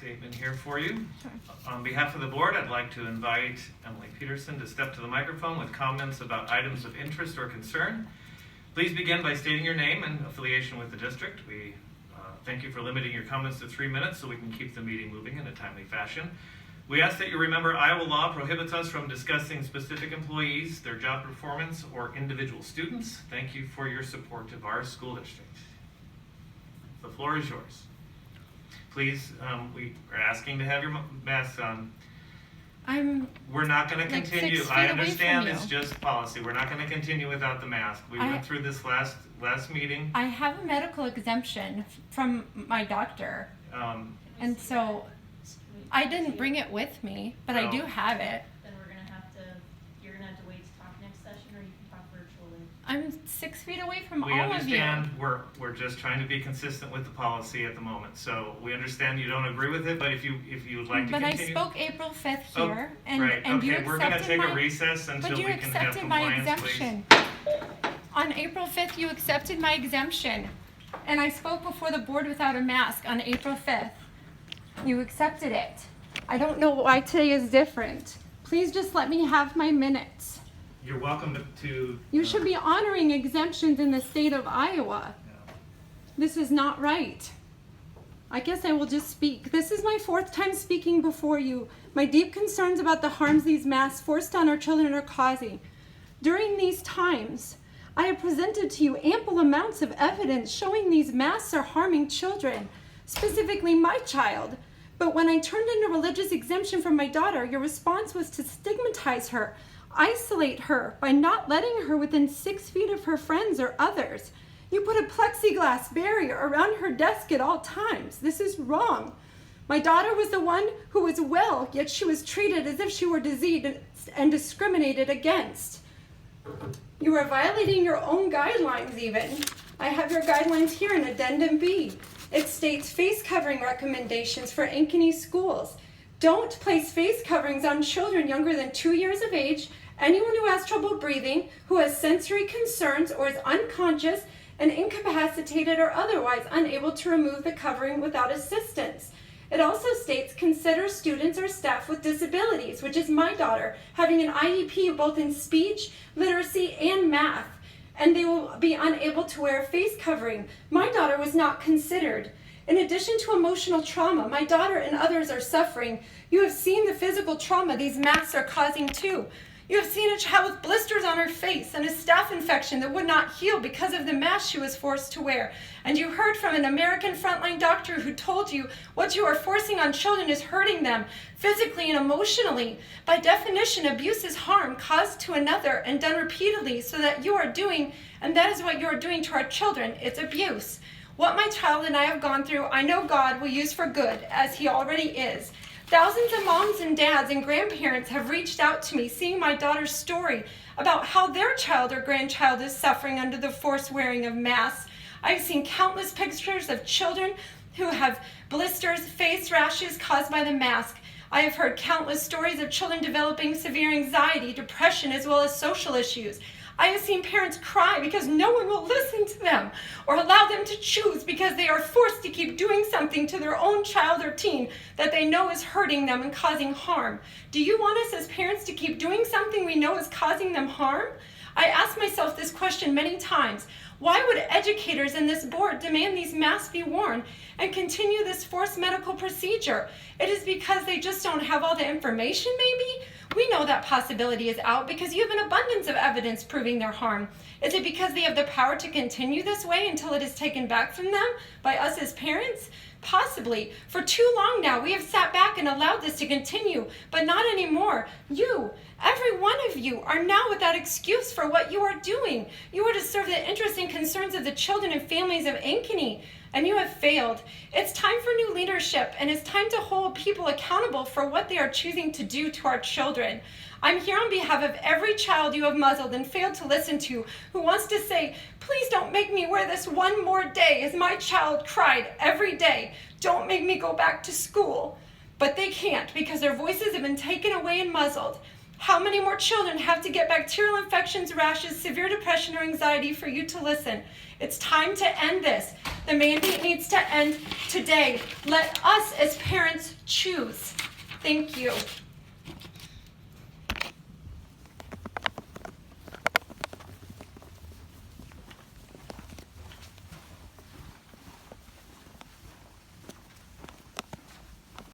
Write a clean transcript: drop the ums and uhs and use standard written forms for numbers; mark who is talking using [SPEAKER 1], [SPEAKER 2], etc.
[SPEAKER 1] statement here for you.
[SPEAKER 2] Sure.
[SPEAKER 1] On behalf of the board, I'd like to invite Emily Peterson to step to the microphone with comments about items of interest or concern. Please begin by stating your name and affiliation with the district. We thank you for limiting your comments to 3 minutes so we can keep the meeting moving in a timely fashion. We ask that you remember Iowa law prohibits us from discussing specific employees, their job performance, or individual students. Thank you for your support of our school district. The floor is yours. Please, we are asking to have your mask on. We're not going to continue. I understand it's just policy. We're not going to continue without the mask. We went through this last meeting.
[SPEAKER 2] I have a medical exemption from my doctor, and so I didn't bring it with me, but I do have it.
[SPEAKER 3] Then you're gonna have to wait to talk next session, or you can talk virtually.
[SPEAKER 2] I'm 6 feet away from
[SPEAKER 1] We
[SPEAKER 2] all of you.
[SPEAKER 1] understand. We're just trying to be consistent with the policy at the moment. So we understand you don't agree with it, but if you would like to
[SPEAKER 2] But
[SPEAKER 1] continue.
[SPEAKER 2] I spoke April 5th here, and
[SPEAKER 1] right.
[SPEAKER 2] and you
[SPEAKER 1] Okay,
[SPEAKER 2] accepted
[SPEAKER 1] we're going to take
[SPEAKER 2] my,
[SPEAKER 1] a recess until
[SPEAKER 2] but you
[SPEAKER 1] we can have
[SPEAKER 2] accepted my
[SPEAKER 1] compliance, please.
[SPEAKER 2] exemption. On April 5th, you accepted my exemption, and I spoke before the board without a mask on April 5th. You accepted it. I don't know why today is different. Please just let me have my minutes.
[SPEAKER 1] You're welcome to
[SPEAKER 2] You should be honoring exemptions in the state of Iowa. This is not right. I guess I will just speak. This is my 4th time speaking before you. My deep concerns about the harms these masks forced on our children are causing. During these times, I have presented to you ample amounts of evidence showing these masks are harming children, specifically my child. But when I turned in a religious exemption from my daughter, your response was to stigmatize her, isolate her by not letting her within 6 feet of her friends or others. You put a plexiglass barrier around her desk at all times. This is wrong. My daughter was the one who was well, yet she was treated as if she were diseased and discriminated against. You are violating your own guidelines even. I have your guidelines here in Addendum B. It states face covering recommendations for Ankeny schools. Don't place face coverings on children younger than 2 years of age, anyone who has trouble breathing, who has sensory concerns or is unconscious and incapacitated or otherwise unable to remove the covering without assistance. It also states consider students or staff with disabilities, which is my daughter, having an IEP both in speech, literacy, and math, and they will be unable to wear a face covering. My daughter was not considered. In addition to emotional trauma, my daughter and others are suffering. You have seen the physical trauma these masks are causing too. You have seen a child with blisters on her face and a staph infection that would not heal because of the mask she was forced to wear. And you heard from an American frontline doctor who told you what you are forcing on children is hurting them physically and emotionally. By definition, abuse is harm caused to another and done repeatedly, so that you are doing, and that is what you are doing to our children. It's abuse. What my child and I have gone through, I know God will use for good, as He already is. Thousands of moms and dads and grandparents have reached out to me seeing my daughter's story about how their child or grandchild is suffering under the forced wearing of masks. I've seen countless pictures of children who have blisters, face rashes caused by the mask. I have heard countless stories of children developing severe anxiety, depression, as well as social issues. I have seen parents cry because no one will listen to them or allow them to choose because they are forced to keep doing something to their own child or teen that they know is hurting them and causing harm. Do you want us as parents to keep doing something we know is causing them harm? I asked myself this question many times. Why would educators and this board demand these masks be worn and continue this forced medical procedure? It is because they just don't have all the information, maybe? We know that possibility is out because you have an abundance of evidence proving their harm. Is it because they have the power to continue this way until it is taken back from them by us as parents? Possibly. For too long now, we have sat back and allowed this to continue, but not anymore. You, every one of you, are now without excuse for what you are doing. You are to serve the interests and concerns of the children and families of Ankeny, and you have failed. It's time for new leadership, and it's time to hold people accountable for what they are choosing to do to our children. I'm here on behalf of every child you have muzzled and failed to listen to, who wants to say, please don't make me wear this one more day, as my child cried every day. Don't make me go back to school. But they can't because their voices have been taken away and muzzled. How many more children have to get bacterial infections, rashes, severe depression, or anxiety for you to listen? It's time to end this. The mandate needs to end today. Let us as parents choose. Thank you.